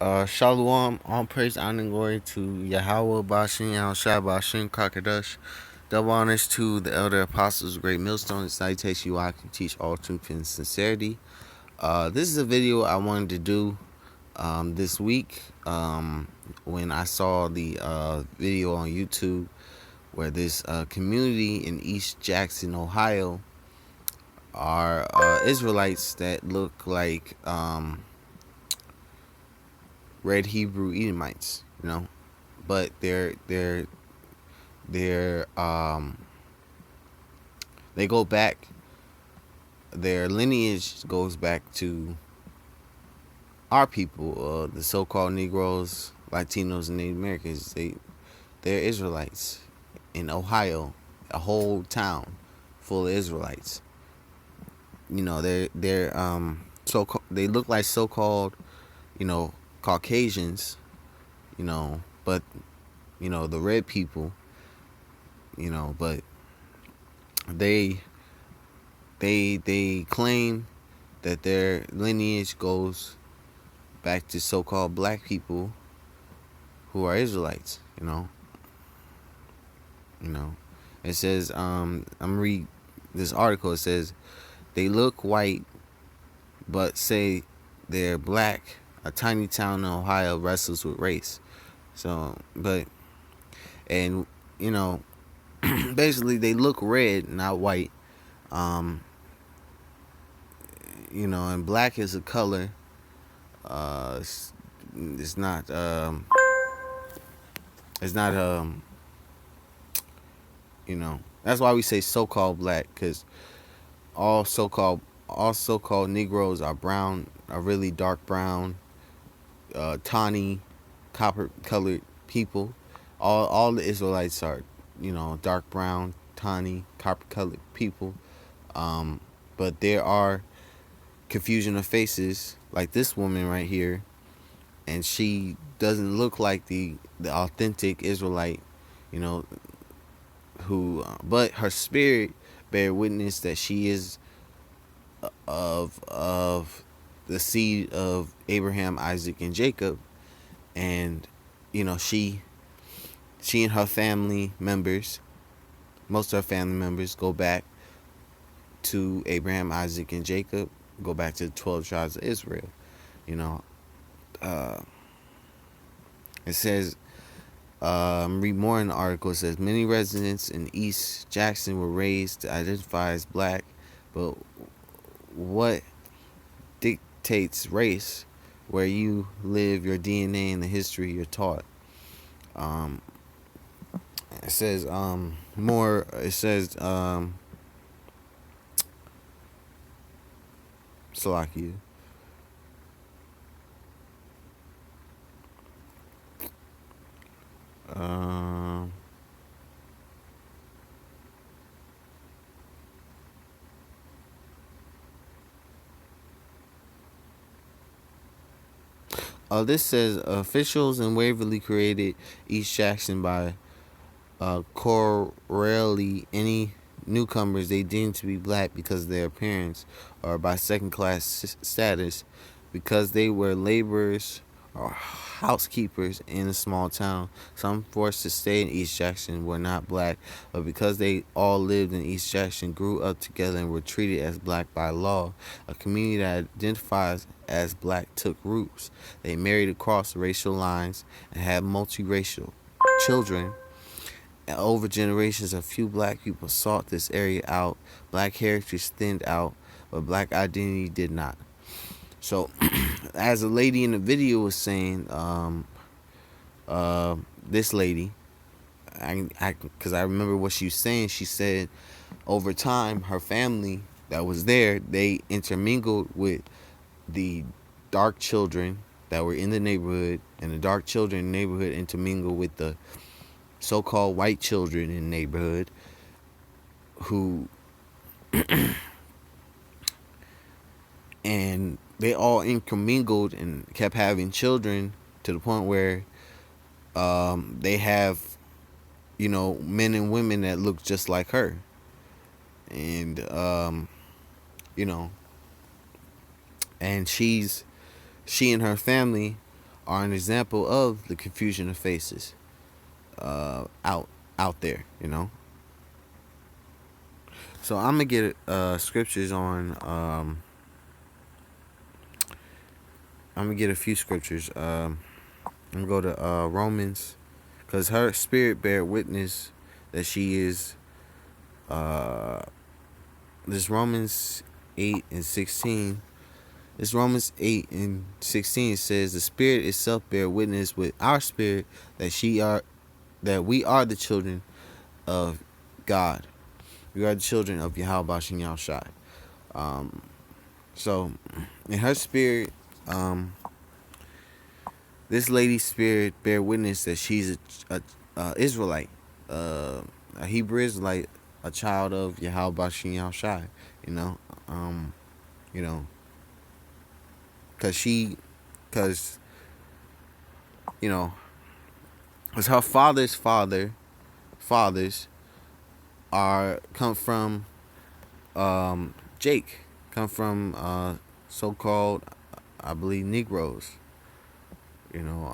Shalom, all praise, honor, and glory to Yahweh, Bashin, Yahushua, Bashin, Kakadash. Double honors to the elder apostles, great millstone, and salutation you I can teach all truth and sincerity. This is a video I wanted to do this week when I saw the video on YouTube where this community in East Jackson, Ohio, are Israelites that look like red Hebrew Edomites, but they're they go back. Their lineage goes back to our people, the so-called Negroes, Latinos, and Native Americans. They're Israelites in Ohio, a whole town full of Israelites. They're they look like so-called Caucasians, but the red people, but they claim that their lineage goes back to so-called black people who are Israelites. It says I'm read this article. It says they look white but say they're black. A tiny town in Ohio wrestles with race. So, and basically they look red, not white. And black is a color. It's not. It's not. That's why we say so-called black, because all so-called Negroes are brown, are really dark brown, tawny, copper-colored people. All the Israelites are, dark brown, tawny, copper-colored people. But there are confusion of faces, like this woman right here, and she doesn't look like the authentic Israelite, but her spirit bear witness that she is of the seed of Abraham, Isaac, and Jacob. And she and her family members, most of her family members, go back to Abraham, Isaac, and Jacob, go back to the 12 tribes of Israel. It says, read more in the article. It says many residents in East Jackson were raised to identify as black, but what dictates race? Where you live, your DNA, and the history you're taught. It says more. It says Salakia. This says officials in Waverly created East Jackson by correlly any newcomers they deem to be black because of their appearance, or by second-class status because they were laborers or housekeepers in a small town. Some forced to stay in East Jackson were not black, but because they all lived in East Jackson, grew up together, and were treated as black by law, a community that identifies as black took roots. They married across racial lines and had multiracial children. And over generations, a few black people sought this area out. Black heritage thinned out, but black identity did not. So, as a lady in the video was saying, this lady, because I remember what she was saying. She said, over time, her family that was there, they intermingled with the dark children that were in the neighborhood, and the dark children in the neighborhood intermingled with the so-called white children in the neighborhood, who and they all intermingled and kept having children to the point where they have men and women that look just like her. And and she and her family are an example of the confusion of faces out there, you know. So I'm gonna get scriptures on. I'm gonna get a few scriptures. I'm gonna go to Romans, because her spirit bear witness that she is. Uh, this Romans 8:16. This Romans 8:16 says the Spirit itself bear witness with our spirit that we are the children of God. We are the children of Yahweh Shem Yahushai. Um, so in her spirit, this lady's spirit bear witness that she's a Israelite, a Hebrew Israelite, a child of Yahweh Shem Yahushai. You know, um, you know, cause you know, cause her fathers are come from Jake, come from so-called, I believe, Negroes. You know,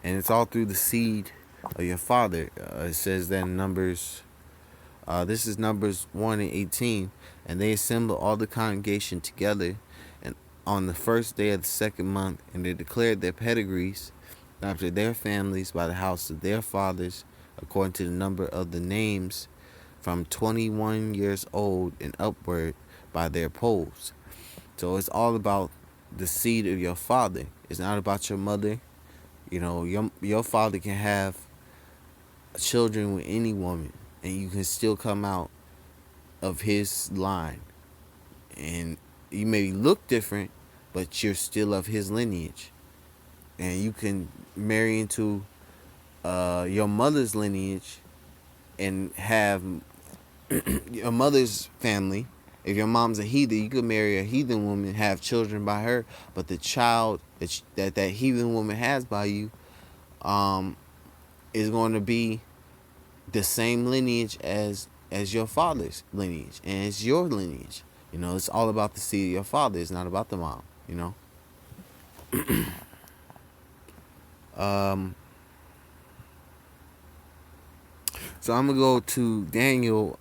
and it's all through the seed of your father. It says that in Numbers. This is Numbers 1:18, and they assembled all the congregation together, and on the first day of the second month, and they declared their pedigrees after their families by the house of their fathers, according to the number of the names, from 21 years old and upward by their polls. So it's all about the seed of your father. It's not about your mother. You know, your father can have children with any woman, and you can still come out of his line. And you may look different, but you're still of his lineage. And you can marry into your mother's lineage and have your mother's family. If your mom's a heathen, you could marry a heathen woman, have children by her, but the child that heathen woman has by you is going to be the same lineage as your father's lineage, and it's your lineage. You know, it's all about the seed of your father. It's not about the mom. You know. So I'm gonna go to Daniel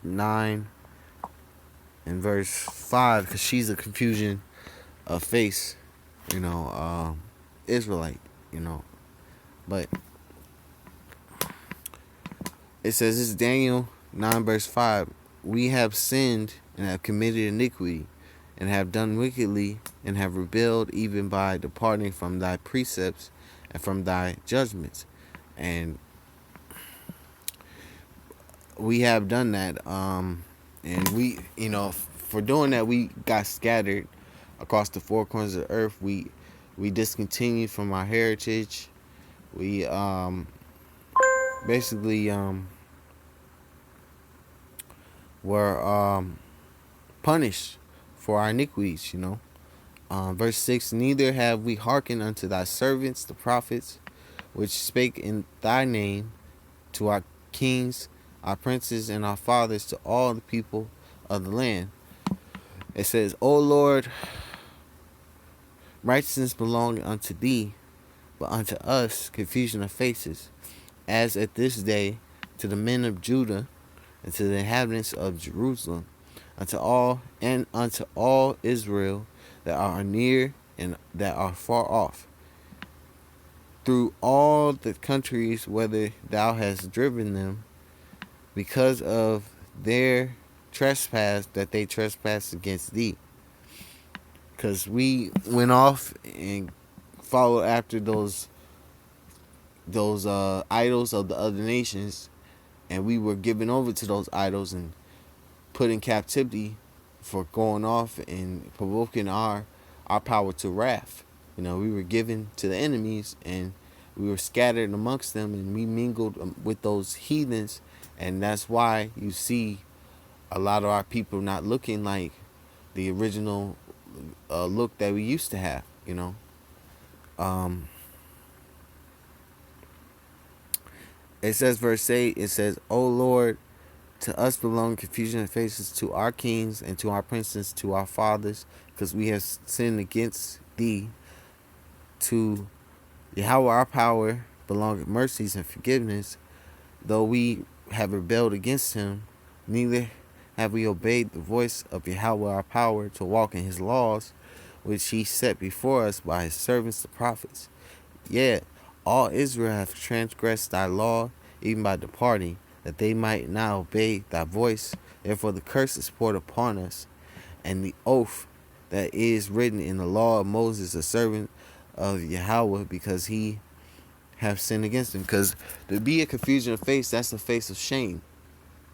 9 and verse 5, because she's a confusion of face. You know, Israelite. You know, but it says, this is Daniel 9 verse 5. We have sinned and have committed iniquity, and have done wickedly, and have rebelled, even by departing from thy precepts and from thy judgments. And we have done that. And we, you know, for doing that, we got scattered across the four corners of the earth. We discontinued from our heritage. We basically were punished for our iniquities, you know. Verse 6, neither have we hearkened unto thy servants, the prophets, which spake in thy name to our kings, our princes, and our fathers, to all the people of the land. It says, O Lord, righteousness belongeth unto thee, but unto us confusion of faces, as at this day to the men of Judah and to the inhabitants of Jerusalem, unto all Israel that are near and that are far off, through all the countries whither thou hast driven them, because of their trespass that they trespassed against thee. Because we went off and followed after those idols of the other nations, and we were given over to those idols and put in captivity for going off and provoking our power to wrath. You know, we were given to the enemies, and we were scattered amongst them, and we mingled with those heathens, and that's why you see a lot of our people not looking like the original look that we used to have. You know, it says verse 8. It says, "O Lord, to us belong confusion of faces, to our kings and to our princes, to our fathers, because we have sinned against thee. To Yahweh our power belong mercies and forgiveness, though we have rebelled against him, neither have we obeyed the voice of Yahweh our power to walk in his laws, which he set before us by his servants the prophets. Yet all Israel have transgressed thy law, even by departing, that they might not obey thy voice. Therefore the curse is poured upon us, and the oath that is written in the law of Moses, the servant of Yahweh, because he have sinned against him. Because to be a confusion of face, that's a face of shame.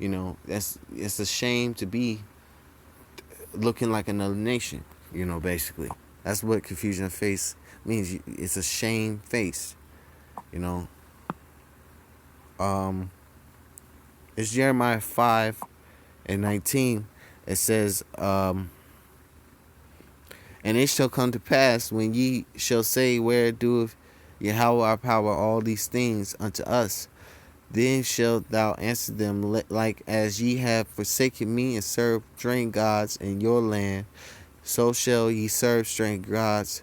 It's a shame to be looking like another nation. Basically, that's what confusion of face means. It's a shame face. It's Jeremiah 5:19. It says, and it shall come to pass when ye shall say, where doeth Yahweh our power all these things unto us? Then shalt thou answer them, like as ye have forsaken me and served strange gods in your land, so shall ye serve strangers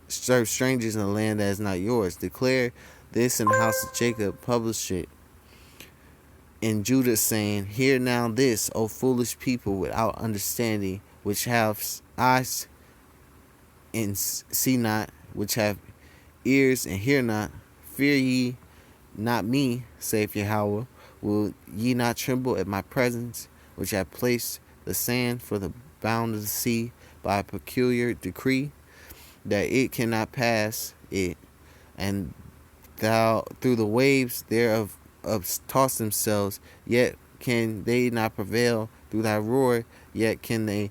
in a land that is not yours. Declare this in the house of Jacob, publish it in Judah, saying, hear now this, O foolish people without understanding, which have eyes and see not, which have ears and hear not. Fear ye not me, saith Yahweh. Will ye not tremble at my presence, which have placed the sand for the bound of the sea by a peculiar decree, that it cannot pass it, and thou through the waves thereof toss themselves, yet can they not prevail, through thy roar, yet can they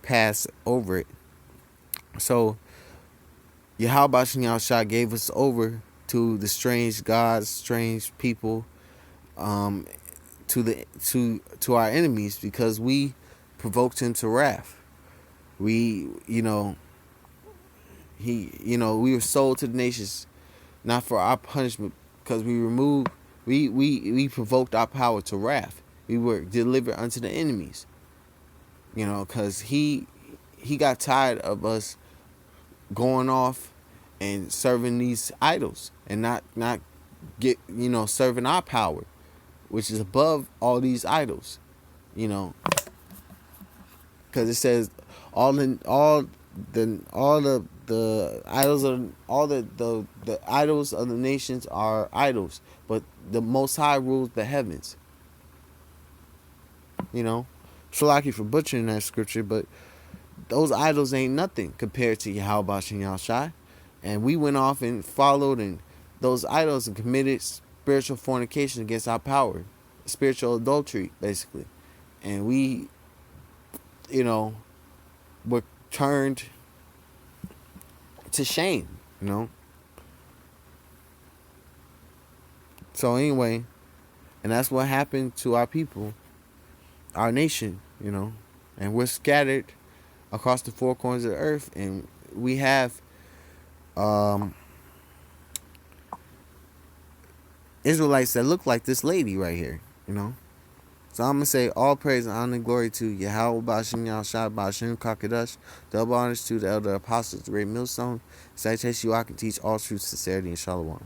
pass over it. So Yahweh Shah gave us over to the strange gods, strange people, to our enemies, because we provoked him to wrath. We we were sold to the nations, not for our punishment, because we provoked our power to wrath. We were delivered unto the enemies. Because he got tired of us going off and serving these idols, and not serving our power, which is above all these idols. Because it says all the idols of the idols of the nations are idols, but the Most High rules the heavens. Shalaki for butchering that scripture, but those idols ain't nothing compared to Yahweh Shai. And we went off and followed those idols and committed spiritual fornication against our power, spiritual adultery, basically. And we, were turned to shame, So anyway, and that's what happened to our people, our nation, and we're scattered across the four corners of the earth, and we have Israelites that look like this lady right here, So I'm going to say all praise and honor and glory to Yahweh Bashim Yahshua Bashim Kakadash. Double honors to the elder apostles, the great millstone. Citation you I can teach all truth, sincerity, and shalom.